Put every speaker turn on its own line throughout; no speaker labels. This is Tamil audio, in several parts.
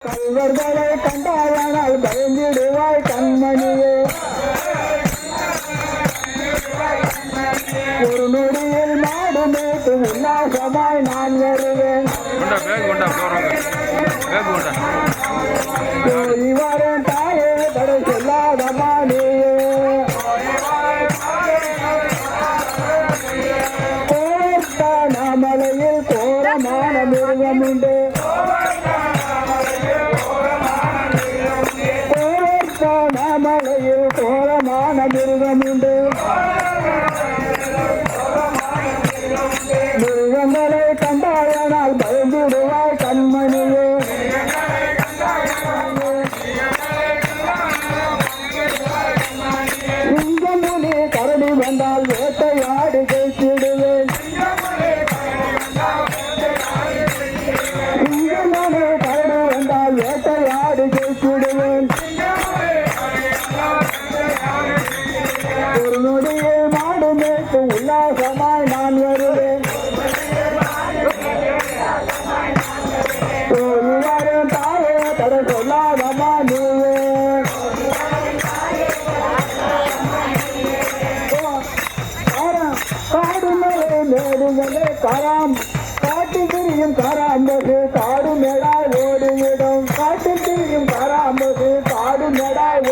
கல்வர்களை கண்டாயானால் பயந்திடுவாய் கண்மணியே. ஒரு நொடியில் நாடு மேட்டு உல்லாசமாய் நான் வருவேன். வரும் தாயே தடை சொல்லாத மாணியே. கோர்த்தானாமலையில் கோரமான மிருகம் உண்டு. கோர்த்தானாமலையில் கோரமான மிருகம் உண்டு. மிருகங்களை கண்டாயானால் பயந்துடுவாய் கண்மணியே. சிங்கமுனி கரடி வந்தால் வேட்டையாடி ஜெயித்திடுவேன். சிங்கமுனி கரடி வந்தால் வேட்டையாடி ஜெயித்திடுவேன். ஒரு நொடியில் மாடு மேட்டு உல்லாசமாய் நான் வருவேன். வரும் தாயே தடை சொல்லாதமா நீயே. காடு மேலே மேடுகளே காராம் காட்டு திரியும் காராம்பசு காடு மேடாய் ஓடிவிடும். காட்டு திரியும் காராம்பசு காடு மேடாய்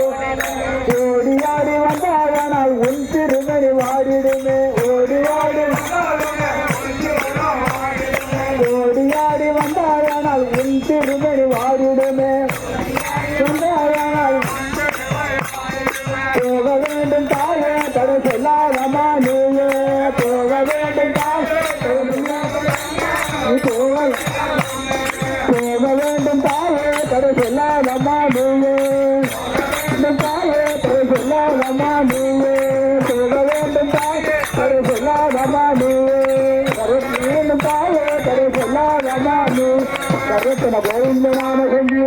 ஓடியாடி வந்தாயானால் உன் திருமணி வாடிடுமே. ஓடியாடி வந்தாயானால் உன் திருமணி வாடிடுமே. வந்தாயானால் போக வேண்டும் தாயே தடை சொல்லாதமா நீயே. போக வேண்டும் தாயே போக வேண்டும் தாயே தடை சொல்லாதமா நீயே. தாயே தடை சொல்லாதமா நீயே. போக வேண்டும் தாயே தடை சொல்லாதமா நீயே. தாயே தடை சொல்லாதமா நீ கருத்தன கோவிந்த நாம செஞ்சு